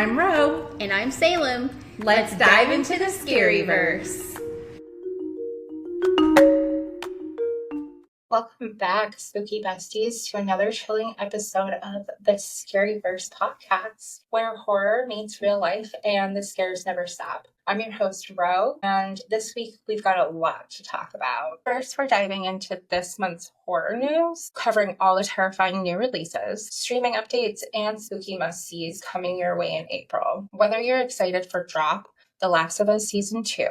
I'm Ro. And I'm Salem. Let's dive into the Scaryverse. Welcome back, spooky besties, to another chilling episode of the Scaryverse podcast, where horror meets real life and the scares never stop. I'm your host, Ro, and this week we've got a lot to talk about. First, we're diving into this month's horror news, covering all the terrifying new releases, streaming updates, and spooky must-sees coming your way in April. Whether you're excited for Drop, The Last of Us Season 2,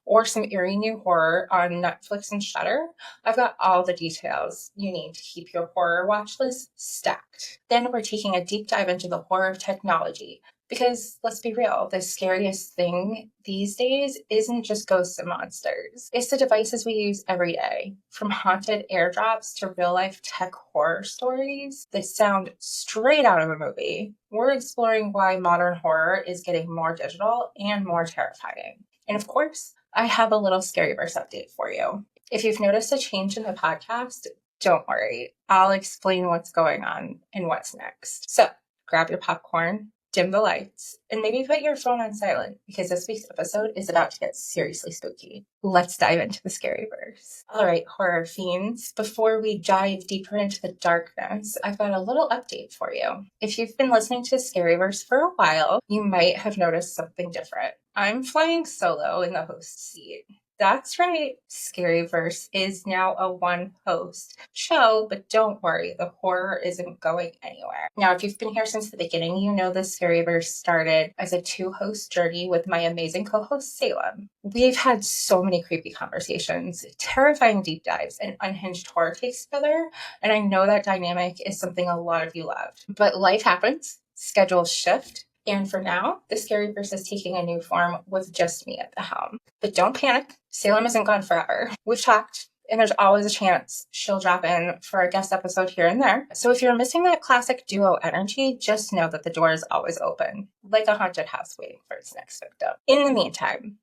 or some eerie new horror on Netflix and Shudder, I've got all the details you need to keep your horror watch list stacked. Then we're taking a deep dive into the horror of technology, because let's be real, the scariest thing these days isn't just ghosts and monsters. It's the devices we use every day, from haunted airdrops to real-life tech horror stories that sound straight out of a movie. We're exploring why modern horror is getting more digital and more terrifying. And of course, I have a little Scaryverse update for you. If you've noticed a change in the podcast, don't worry. I'll explain what's going on and what's next. So grab your popcorn, dim the lights, and maybe put your phone on silent, because this week's episode is about to get seriously spooky. Let's dive into the Scaryverse. All right, horror fiends, before we dive deeper into the darkness, I've got a little update for you. If you've been listening to Scaryverse for a while, you might have noticed something different. I'm flying solo in the host seat. That's right, Scaryverse is now a one-host show, but don't worry, the horror isn't going anywhere. Now, if you've been here since the beginning, you know the Scaryverse started as a two-host journey with my amazing co-host, Salem. We've had so many creepy conversations, terrifying deep dives, and unhinged horror takes together, and I know that dynamic is something a lot of you loved. But life happens, schedules shift, and for now, the Scaryverse is taking a new form with just me at the helm. But don't panic, Salem isn't gone forever. We've talked, and there's always a chance she'll drop in for a guest episode here and there. So if you're missing that classic duo energy, just know that the door is always open, like a haunted house waiting for its next victim. In the meantime,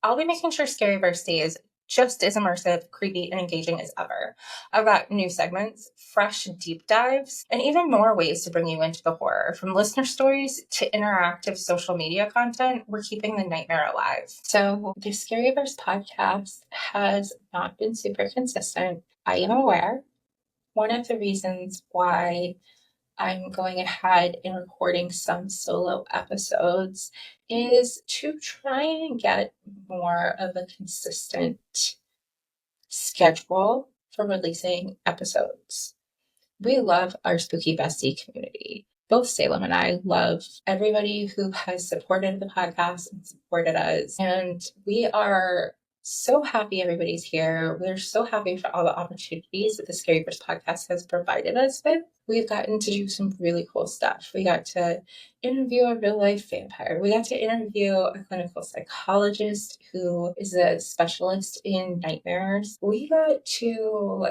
I'll be making sure Scaryverse stays just as immersive, creepy, and engaging as ever. I've got new segments, fresh deep dives, and even more ways to bring you into the horror. From listener stories to interactive social media content, we're keeping the nightmare alive. So the Scaryverse podcast has not been super consistent. I am aware. One of the reasons why I'm going ahead and recording some solo episodes is to try and get more of a consistent schedule for releasing episodes. We love our Spooky Bestie community. Both Salem and I love everybody who has supported the podcast and supported us. And we are so happy everybody's here. We're so happy for all the opportunities that the Scaryverse podcast has provided us with. We've gotten to do some really cool stuff. We got to interview a real life vampire. We got to interview a clinical psychologist who is a specialist in nightmares. We got to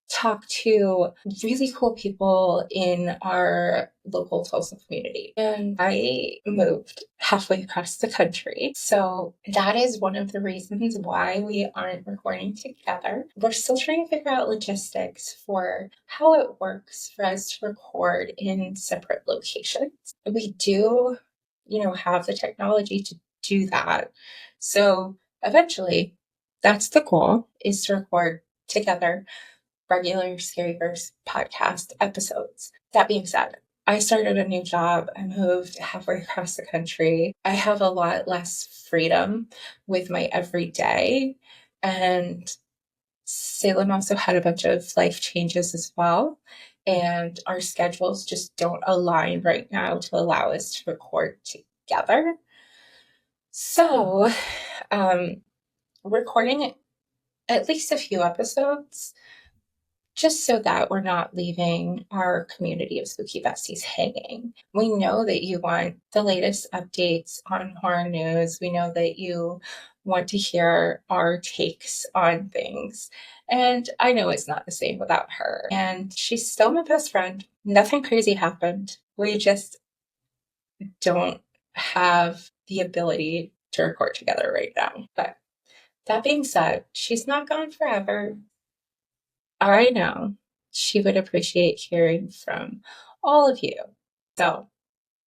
talk to really cool people in our local Tulsa community. And I moved halfway across the country. So that is one of the reasons why we aren't recording together. We're still trying to figure out logistics for how it works for us to record in separate locations. We do, have the technology to do that. So eventually, that's the goal, is to record together regular Scaryverse podcast episodes. That being said, I started a new job. I moved halfway across the country. I have a lot less freedom with my everyday. And Salem also had a bunch of life changes as well. And our schedules just don't align right now to allow us to record together. So, recording at least a few episodes, just so that we're not leaving our community of Spooky Besties hanging. We know that you want the latest updates on horror news. We know that you want to hear our takes on things. And I know it's not the same without her. And she's still my best friend. Nothing crazy happened. We just don't have the ability to record together right now. But that being said, she's not gone forever. I know she would appreciate hearing from all of you. So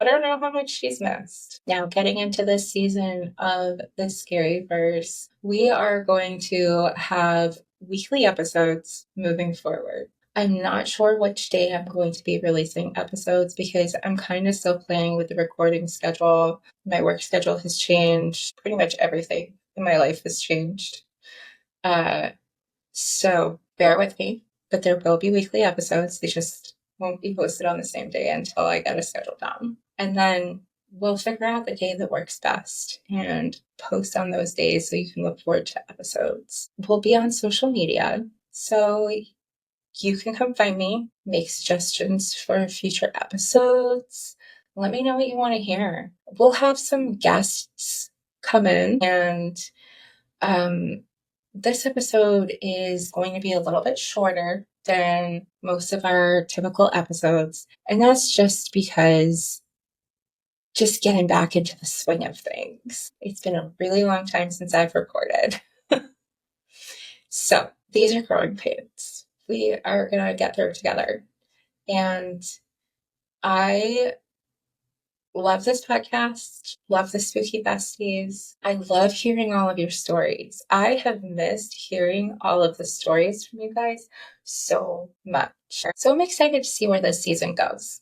I don't know how much she's missed. Now, getting into this season of the Scaryverse, we are going to have weekly episodes moving forward. I'm not sure which day I'm going to be releasing episodes because I'm kind of still playing with the recording schedule. My work schedule has changed. Pretty much everything in my life has changed. So bear with me, but there will be weekly episodes. They just won't be posted on the same day until I get a schedule down. And then we'll figure out the day that works best and post on those days so you can look forward to episodes. We'll be on social media, so you can come find me, make suggestions for future episodes. Let me know what you want to hear. We'll have some guests come in, and this episode is going to be a little bit shorter than most of our typical episodes. And that's just because just getting back into the swing of things. It's been a really long time since I've recorded. So these are growing pains. We are going to get through it together. And I love this podcast, love the Spooky Besties. I love hearing all of your stories. I have missed hearing all of the stories from you guys so much. So I'm excited to see where this season goes.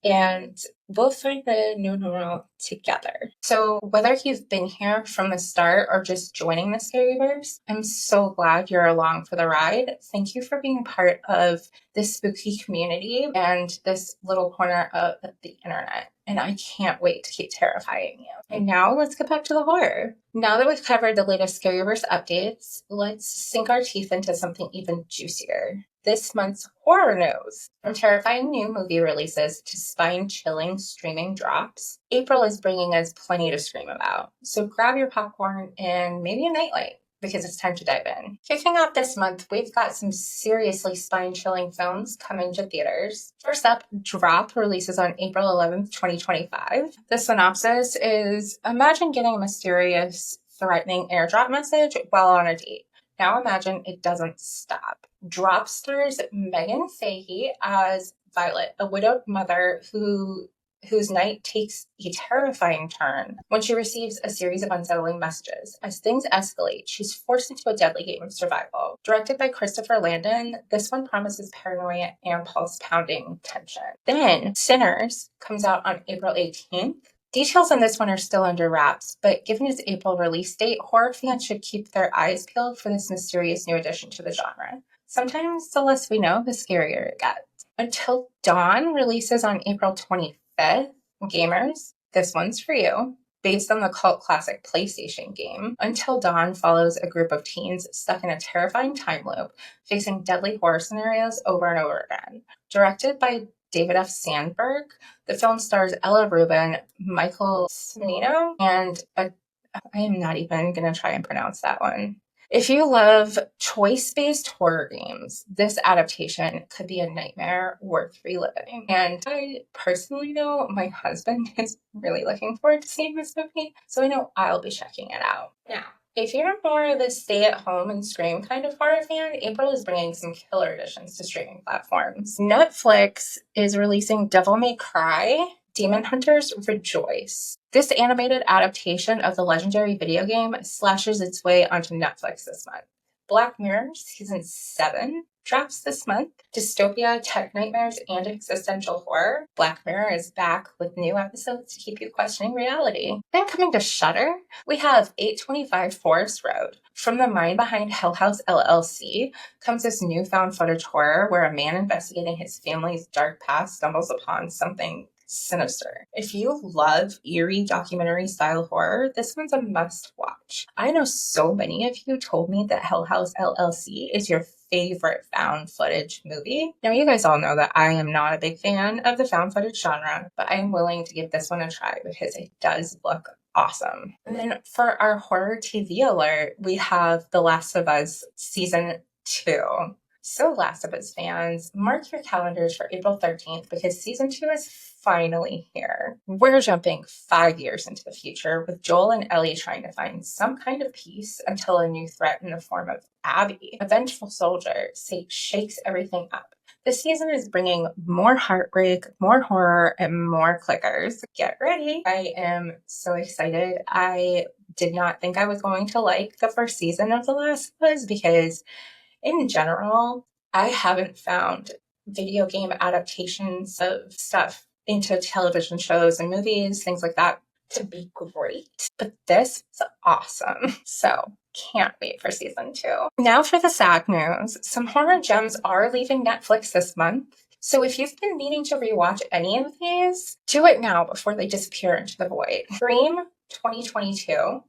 And we'll find the new normal together. So whether you've been here from the start or just joining the Scaryverse, I'm so glad you're along for the ride. Thank you for being part of this spooky community and this little corner of the internet. And I can't wait to keep terrifying you. And now let's get back to the horror. Now that we've covered the latest Scaryverse updates, let's sink our teeth into something even juicier. This month's horror news. From terrifying new movie releases to spine-chilling streaming drops, April is bringing us plenty to scream about. So grab your popcorn and maybe a nightlight, because it's time to dive in. Kicking off this month, we've got some seriously spine-chilling films coming to theaters. First up, Drop releases on April 11th, 2025. The synopsis is, imagine getting a mysterious, threatening airdrop message while on a date. Now imagine it doesn't stop. Drop stars Megan Fahey as Violet, a widowed mother whose night takes a terrifying turn when she receives a series of unsettling messages. As things escalate, she's forced into a deadly game of survival. Directed by Christopher Landon, this one promises paranoia and pulse-pounding tension. Then, Sinners comes out on April 18th. Details on this one are still under wraps, but given its April release date, horror fans should keep their eyes peeled for this mysterious new addition to the genre. Sometimes the less we know, the scarier it gets. Until Dawn releases on April 25th. Gamers, this one's for you. Based on the cult classic PlayStation game, Until Dawn follows a group of teens stuck in a terrifying time loop, facing deadly horror scenarios over and over again. Directed by David F. Sandberg, the film stars Ella Rubin, Michael Cimino, and I am not even going to try and pronounce that one. If you love choice-based horror games, this adaptation could be a nightmare worth reliving. And I personally know my husband is really looking forward to seeing this movie, so I know I'll be checking it out. Now, if you're more of the stay-at-home and scream kind of horror fan, April is bringing some killer additions to streaming platforms. Netflix is releasing Devil May Cry, Demon Hunters Rejoice. This animated adaptation of the legendary video game slashes its way onto Netflix this month. Black Mirror Season 7 drops this month. Dystopia, tech nightmares, and existential horror. Black Mirror is back with new episodes to keep you questioning reality. Then coming to Shudder, we have 825 Forest Road. From the mind behind Hell House LLC comes this newfound footage horror where a man investigating his family's dark past stumbles upon something sinister. If you love eerie documentary style horror, this one's a must watch. I know so many of you told me that Hell House LLC is your favorite found footage movie. Now, you guys all know that I am not a big fan of the found footage genre, but I am willing to give this one a try because it does look awesome. And then for our horror TV alert, we have The Last of Us Season 2. So Last of Us fans, mark your calendars for April 13th because Season 2 is finally here. We're jumping 5 years into the future with Joel and Ellie trying to find some kind of peace until a new threat in the form of Abby, a vengeful soldier, shakes everything up. This season is bringing more heartbreak, more horror, and more clickers. Get ready. I am so excited. I did not think I was going to like the first season of The Last of Us because, in general, I haven't found video game adaptations of stuff into television shows and movies, things like that, to be great. But this is awesome. So can't wait for season 2. Now for the sad news. Some horror gems are leaving Netflix this month. So if you've been meaning to rewatch any of these, do it now before they disappear into the void. Scream 2022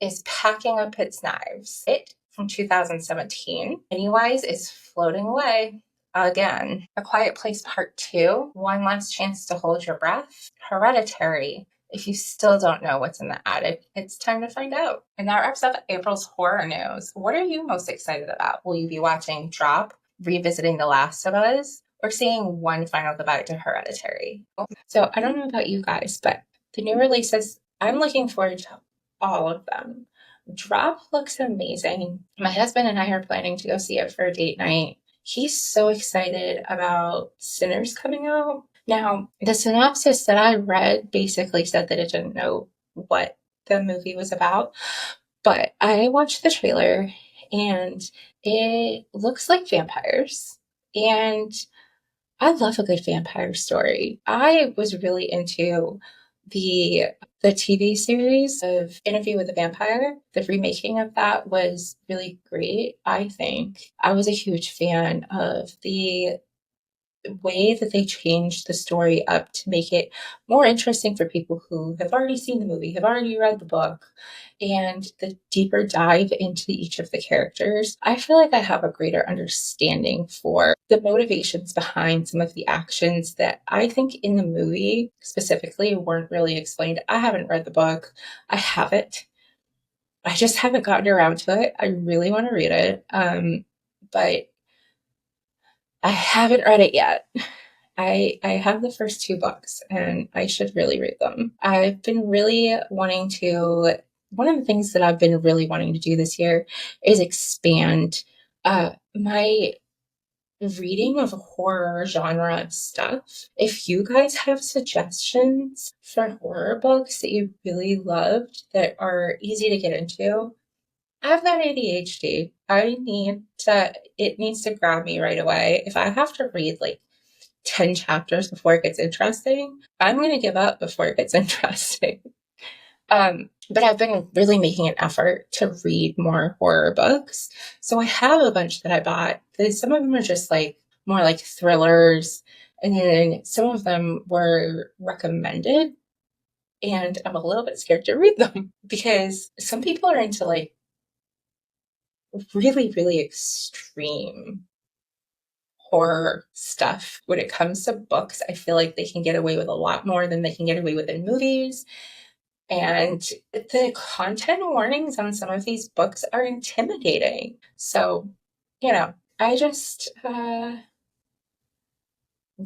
is packing up its knives. It from 2017. Pennywise is floating away again. A Quiet Place Part 2, One Last Chance to Hold Your Breath. Hereditary. If you still don't know what's in the attic, it's time to find out. And that wraps up April's horror news. What are you most excited about? Will you be watching Drop, revisiting The Last of Us, or seeing one final goodbye to Hereditary? So I don't know about you guys, but the new releases, I'm looking forward to all of them. Drop looks amazing. My husband and I are planning to go see it for a date night. He's so excited about Sinners coming out. Now, the synopsis that I read basically said that it didn't know what the movie was about, but I watched the trailer and it looks like vampires. And I love a good vampire story. I was really into the TV series of Interview with the Vampire. The remaking of that was really great, I think. I was a huge fan of the way that they changed the story up to make it more interesting for people who have already seen the movie, have already read the book, and the deeper dive into each of the characters. I feel like I have a greater understanding for the motivations behind some of the actions that I think in the movie specifically weren't really explained. I haven't read the book. I haven't. I just haven't gotten around to it. I really want to read it. But I haven't read it yet. I have the first 2 books and I should really read them. I've been really wanting to, one of the things that I've been really wanting to do this year is expand my reading of horror genre stuff. If you guys have suggestions for horror books that you really loved that are easy to get into, I've got ADHD. It needs to grab me right away. If I have to read like 10 chapters before it gets interesting, I'm going to give up before it gets interesting. But I've been really making an effort to read more horror books. So I have a bunch that I bought. Some of them are just like more like thrillers. And then some of them were recommended. And I'm a little bit scared to read them because some people are into like really, really extreme horror stuff. When it comes to books, I feel like they can get away with a lot more than they can get away with in movies. And the content warnings on some of these books are intimidating. So, I just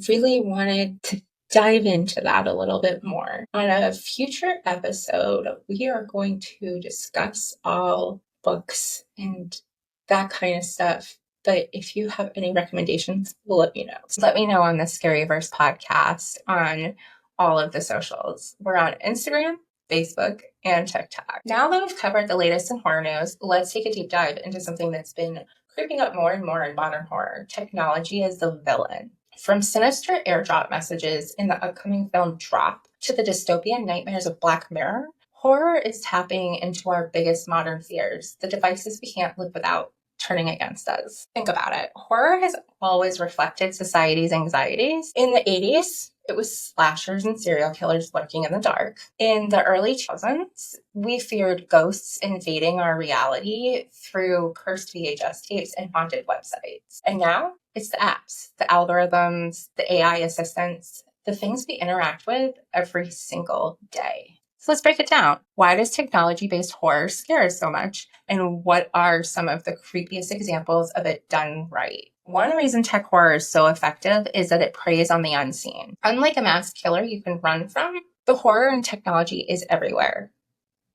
really wanted to dive into that a little bit more. On a future episode, we are going to discuss all books and that kind of stuff. But if you have any recommendations, let me know. Let me know on the Scaryverse podcast on all of the socials. We're on Instagram, Facebook, and TikTok. Now that we've covered the latest in horror news, let's take a deep dive into something that's been creeping up more and more in modern horror. Technology as the villain. From sinister airdrop messages in the upcoming film Drop to the dystopian nightmares of Black Mirror, horror is tapping into our biggest modern fears, the devices we can't live without turning against us. Think about it. Horror has always reflected society's anxieties. In the 80s, it was slashers and serial killers lurking in the dark. In the early 2000s, we feared ghosts invading our reality through cursed VHS tapes and haunted websites. And now it's the apps, the algorithms, the AI assistants, the things we interact with every single day. So let's break it down. Why does technology-based horror scare us so much? And what are some of the creepiest examples of it done right? One reason tech horror is so effective is that it preys on the unseen. Unlike a mass killer you can run from, the horror in technology is everywhere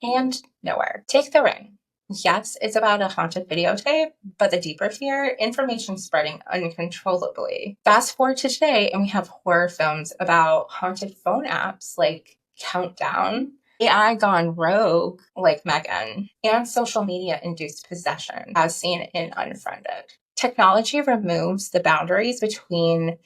and nowhere. Take The Ring. Yes, it's about a haunted videotape, but the deeper fear, information spreading uncontrollably. Fast forward to today, and we have horror films about haunted phone apps like Countdown, AI gone rogue like Megan, and social media induced possession, as seen in Unfriended. Technology removes the boundaries between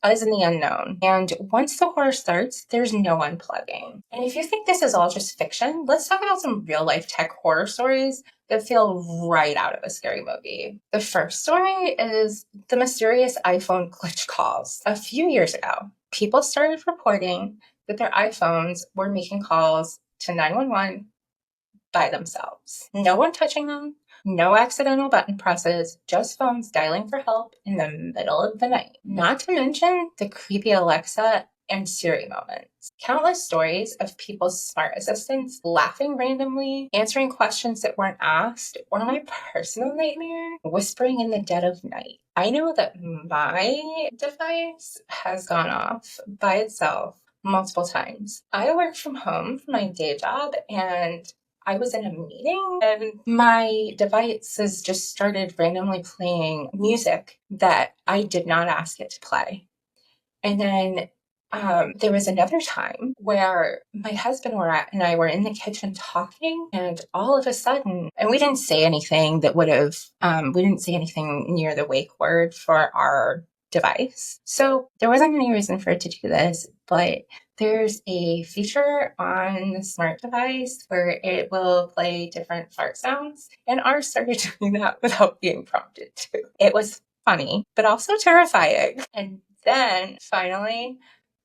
us and the unknown. And once the horror starts, there's no unplugging. And if you think this is all just fiction, let's talk about some real life tech horror stories that feel right out of a scary movie. The first story is the mysterious iPhone glitch calls. A few years ago, people started reporting that their iPhones were making calls to 911 by themselves. No one touching them, no accidental button presses, just phones dialing for help in the middle of the night. Not to mention the creepy Alexa and Siri moments. Countless stories of people's smart assistants laughing randomly, answering questions that weren't asked, or my personal nightmare, whispering in the dead of night. I know that my device has gone off by itself multiple times. I work from home for my day job, and I was in a meeting and my devices just started randomly playing music that I did not ask it to play. And then there was another time where my husband and I were in the kitchen talking, and all of a sudden, and we didn't say anything that would have, we didn't say anything near the wake word for our device. So there wasn't any reason for it to do this, but there's a feature on the smart device where it will play different fart sounds, and ours started doing that without being prompted to. It was funny, but also terrifying. And then finally,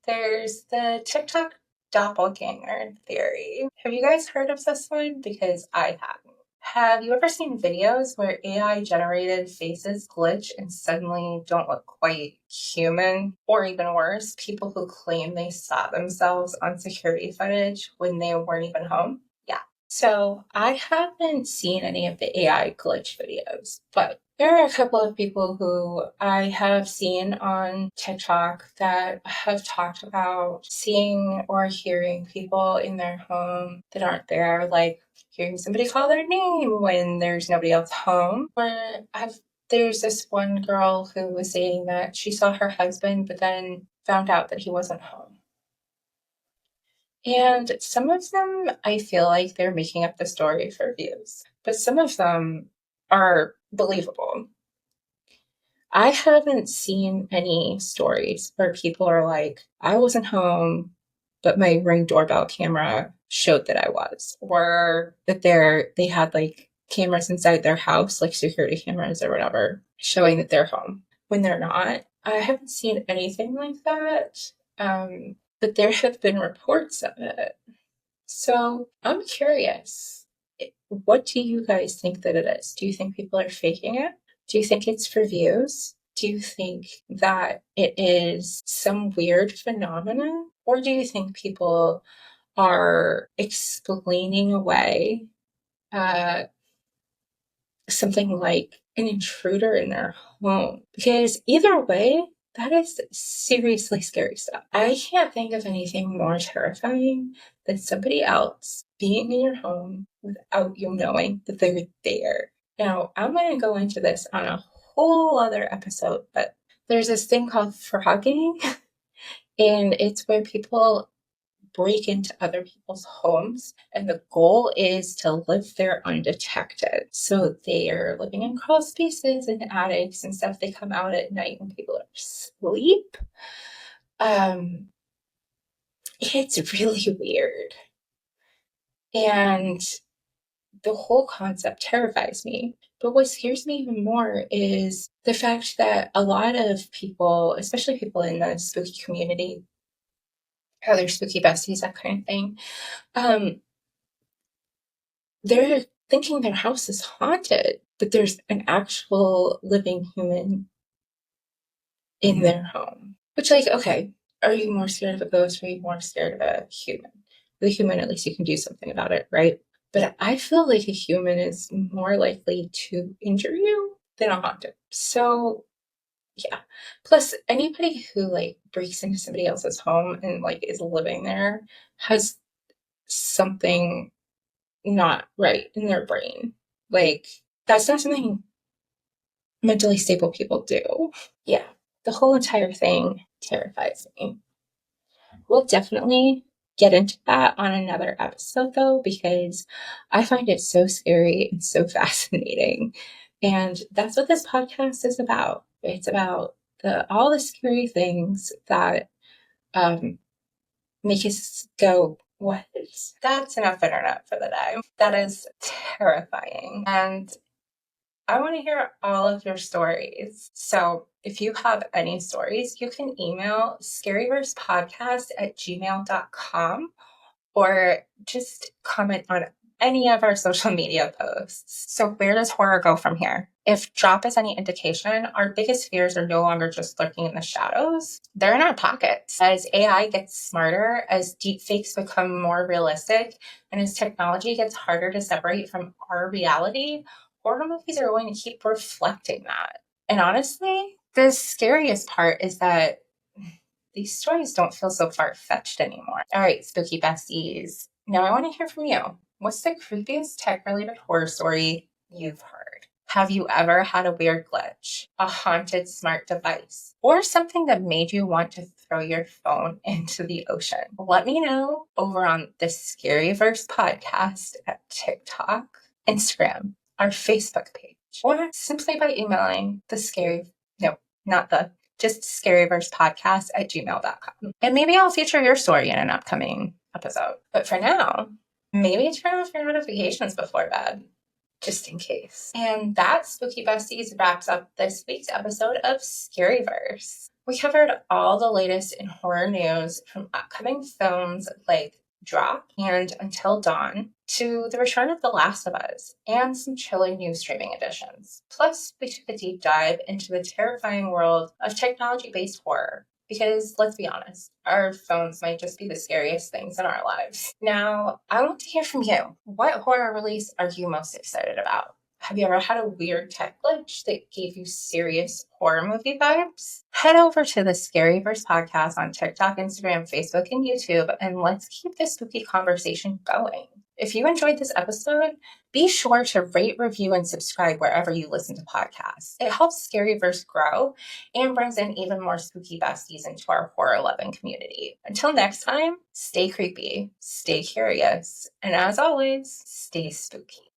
there's the TikTok doppelganger theory. Have you guys heard of this one? Because I haven't. Have you ever seen videos where AI generated faces glitch and suddenly don't look quite human? Or even worse, people who claim they saw themselves on security footage when they weren't even home? Yeah. So I haven't seen any of the AI glitch videos, but there are a couple of people who I have seen on TikTok that have talked about seeing or hearing people in their home that aren't there, like hearing somebody call their name when there's nobody else home. There's this one girl who was saying that she saw her husband, but then found out that he wasn't home. And some of them, I feel like they're making up the story for views, but some of them are believable. I haven't seen any stories where people are like, I wasn't home, but my Ring doorbell camera showed that I was, or that they had like cameras inside their house, like security cameras or whatever, showing that they're home when they're not. I haven't seen anything like that, but there have been reports of it. So I'm curious, what do you guys think that it is? Do you think people are faking it? Do you think it's for views? Do you think that it is some weird phenomenon? Or do you think people are explaining away something like an intruder in their home? Because either way, that is seriously scary stuff. I can't think of anything more terrifying than somebody else being in your home without you knowing that they're there. Now, I'm going to go into this on a whole other episode, but there's this thing called frogging, and it's where people break into other people's homes, and the goal is to live there undetected. So they're living in crawl spaces and attics and stuff. They come out at night when people are asleep. It's really weird. And the whole concept terrifies me. But what scares me even more is the fact that a lot of people, especially people in the spooky community, other spooky besties, that kind of thing, they're thinking their house is haunted, but there's an actual living human in their home. Which, like, okay, are you more scared of a ghost or are you more scared of a human? With a human, at least you can do something about it, right? But I feel like a human is more likely to injure you than a haunted. So, yeah. Plus, anybody who, like, breaks into somebody else's home and, like, is living there has something not right in their brain. Like, that's not something mentally stable people do. Yeah, the whole entire thing terrifies me. We'll definitely get into that on another episode, though, because I find it so scary and so fascinating. And that's what this podcast is about. It's about all the scary things that make us go, what? That's enough internet for the day. That is terrifying. And I want to hear all of your stories. So if you have any stories, you can email scaryversepodcast@gmail.com or just comment on any of our social media posts. So where does horror go from here? If drop is any indication, our biggest fears are no longer just lurking in the shadows. They're in our pockets. As AI gets smarter, as deepfakes become more realistic, and as technology gets harder to separate from our reality, horror movies are going to keep reflecting that. And honestly, the scariest part is that these stories don't feel so far-fetched anymore. All right, spooky besties. Now I want to hear from you. What's the creepiest tech-related horror story you've heard? Have you ever had a weird glitch, a haunted smart device, or something that made you want to throw your phone into the ocean? Let me know over on the Scaryverse podcast at TikTok, Instagram, our Facebook page, or simply by emailing just scaryversepodcast@gmail.com. And maybe I'll feature your story in an upcoming episode. But for now, maybe turn off your notifications before bed, just in case. And that, Spooky Besties, wraps up this week's episode of Scaryverse. We covered all the latest in horror news, from upcoming films like Drop and Until Dawn to the return of The Last of Us and some chilling new streaming additions. Plus, we took a deep dive into the terrifying world of technology-based horror. Because let's be honest, our phones might just be the scariest things in our lives. Now, I want to hear from you. What horror release are you most excited about? Have you ever had a weird tech glitch that gave you serious horror movie vibes? Head over to the Scaryverse podcast on TikTok, Instagram, Facebook, and YouTube, and let's keep this spooky conversation going. If you enjoyed this episode, be sure to rate, review, and subscribe wherever you listen to podcasts. It helps Scaryverse grow and brings in even more spooky besties into our horror-loving community. Until next time, stay creepy, stay curious, and as always, stay spooky.